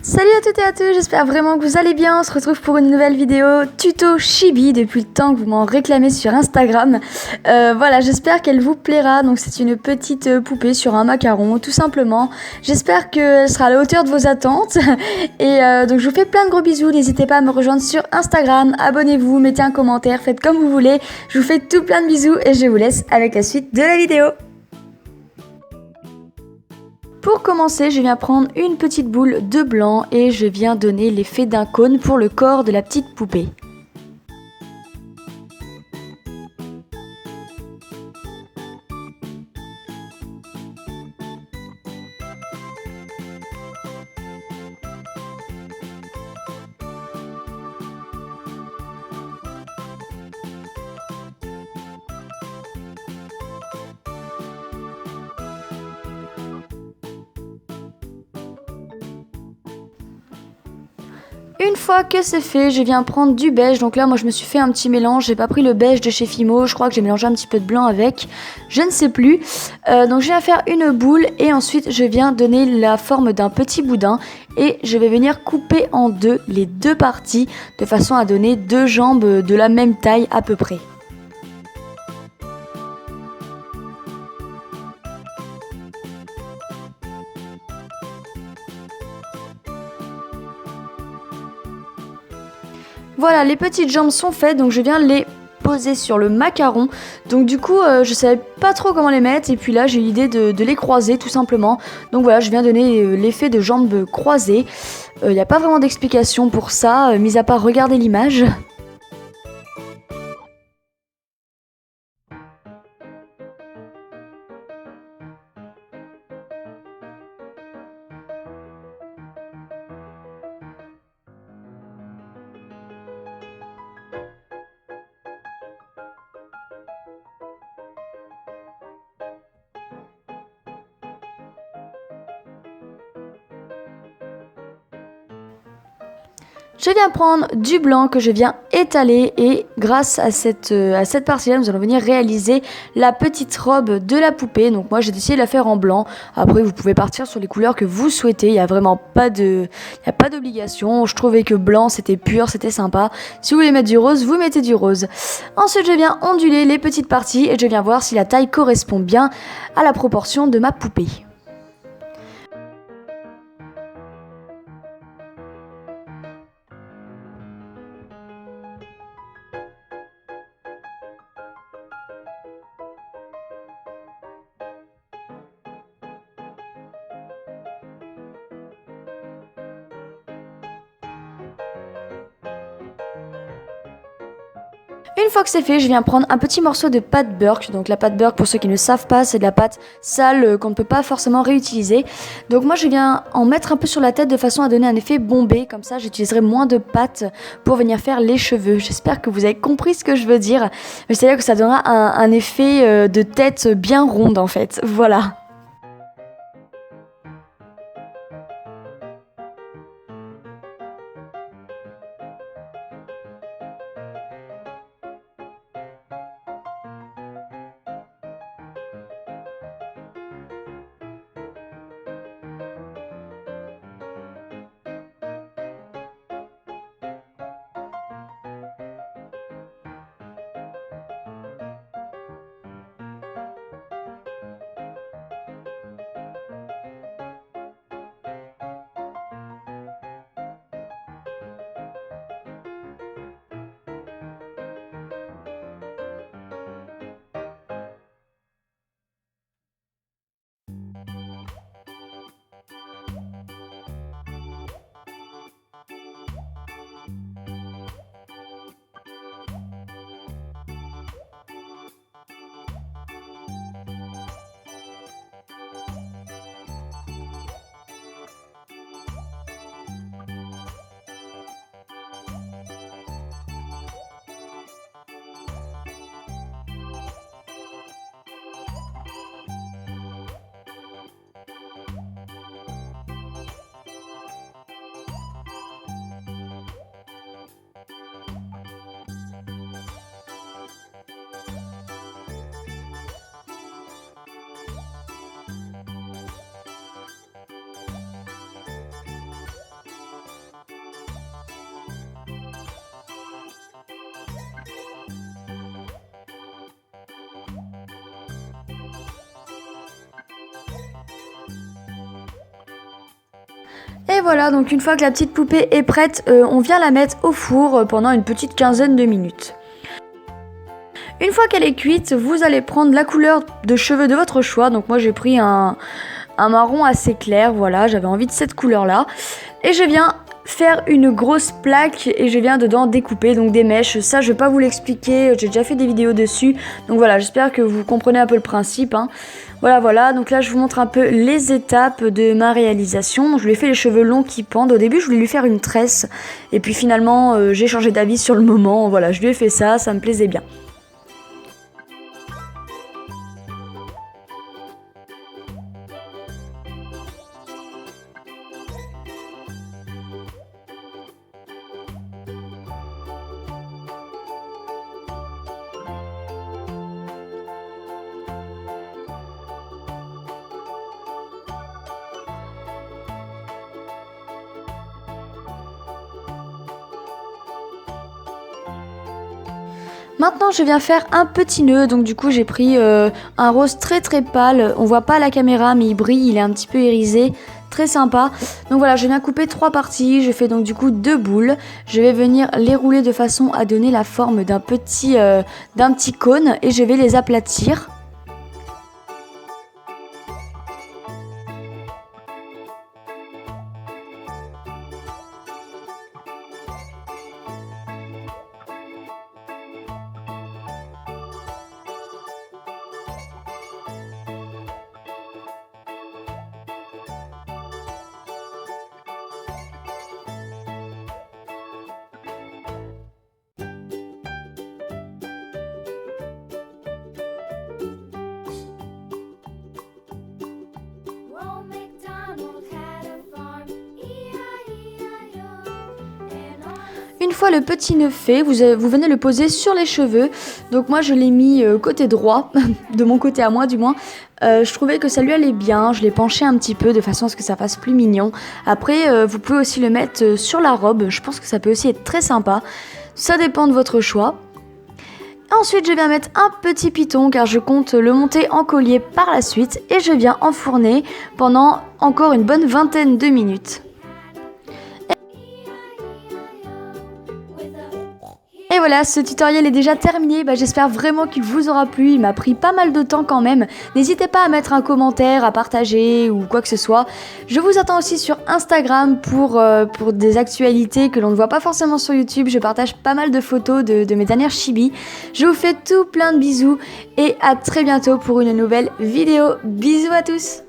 Salut à toutes et à tous, j'espère vraiment que vous allez bien. On se retrouve pour une nouvelle vidéo tuto chibi depuis le temps que vous m'en réclamez sur Instagram. Voilà, j'espère qu'elle vous plaira. Donc c'est une petite poupée sur un macaron, tout simplement. J'espère qu'elle sera à la hauteur de vos attentes. Et donc je vous fais plein de gros bisous. N'hésitez pas à me rejoindre sur Instagram. Abonnez-vous, mettez un commentaire, faites comme vous voulez. Je vous fais tout plein de bisous et je vous laisse avec la suite de la vidéo. Pour commencer, je viens prendre une petite boule de blanc et je viens donner l'effet d'un cône pour le corps de la petite poupée. Une fois que c'est fait, je viens prendre du beige. Donc là, moi, je me suis fait un petit mélange. J'ai pas pris le beige de chez Fimo. Je crois que j'ai mélangé un petit peu de blanc avec. Je ne sais plus. Donc je viens faire une boule et ensuite, je viens donner la forme d'un petit boudin. Et je vais venir couper en deux les deux parties de façon à donner deux jambes de la même taille à peu près. Voilà, les petites jambes sont faites, donc je viens les poser sur le macaron. Donc du coup, je savais pas trop comment les mettre, et puis là j'ai eu l'idée de les croiser tout simplement. Donc voilà, je viens donner l'effet de jambes croisées. Il n'y a pas vraiment d'explication pour ça, mis à part regarder l'image. Je viens prendre du blanc que je viens étaler et grâce à cette partie-là, nous allons venir réaliser la petite robe de la poupée. Donc moi, j'ai décidé de la faire en blanc. Après, vous pouvez partir sur les couleurs que vous souhaitez. Il n'y a vraiment pas d'obligation. Je trouvais que blanc, c'était pur, c'était sympa. Si vous voulez mettre du rose, vous mettez du rose. Ensuite, je viens onduler les petites parties et je viens voir si la taille correspond bien à la proportion de ma poupée. Une fois que c'est fait, je viens prendre un petit morceau de pâte Burke. Donc la pâte Burke, pour ceux qui ne savent pas, c'est de la pâte sale qu'on ne peut pas forcément réutiliser. Donc moi, je viens en mettre un peu sur la tête de façon à donner un effet bombé. Comme ça, j'utiliserai moins de pâte pour venir faire les cheveux. J'espère que vous avez compris ce que je veux dire. C'est-à-dire que ça donnera un effet de tête bien ronde en fait. Voilà. voilà, donc une fois que la petite poupée est prête, on vient la mettre au four pendant une petite quinzaine de minutes. Une fois qu'elle est cuite, vous allez prendre la couleur de cheveux de votre choix. Donc moi j'ai pris un marron assez clair, voilà, j'avais envie de cette couleur-là. Et je viens faire une grosse plaque et je viens dedans découper donc des mèches. Ça je vais pas vous l'expliquer, j'ai déjà fait des vidéos dessus. Donc voilà, j'espère que vous comprenez un peu le principe, hein. Voilà, donc là je vous montre un peu les étapes de ma réalisation. Donc, je lui ai fait les cheveux longs qui pendent. Au début je voulais lui faire une tresse et puis finalement j'ai changé d'avis sur le moment. Voilà, je lui ai fait ça me plaisait bien. Maintenant je viens faire un petit nœud, donc du coup j'ai pris un rose très pâle, on voit pas à la caméra mais il brille, il est un petit peu irisé, très sympa. Donc voilà, je viens couper 3 parties, je fais donc du coup 2 boules, je vais venir les rouler de façon à donner la forme d'un petit cône et je vais les aplatir. Une fois le petit nœud fait, vous venez le poser sur les cheveux. Donc moi je l'ai mis côté droit, de mon côté à moi du moins. Je trouvais que ça lui allait bien, je l'ai penché un petit peu de façon à ce que ça fasse plus mignon. Après vous pouvez aussi le mettre sur la robe, je pense que ça peut aussi être très sympa. Ça dépend de votre choix. Ensuite je viens mettre un petit piton car je compte le monter en collier par la suite. Et je viens enfourner pendant encore une bonne vingtaine de minutes. Et voilà, ce tutoriel est déjà terminé, j'espère vraiment qu'il vous aura plu, il m'a pris pas mal de temps quand même. N'hésitez pas à mettre un commentaire, à partager ou quoi que ce soit. Je vous attends aussi sur Instagram pour des actualités que l'on ne voit pas forcément sur YouTube. Je partage pas mal de photos de mes dernières chibis. Je vous fais tout plein de bisous et à très bientôt pour une nouvelle vidéo. Bisous à tous!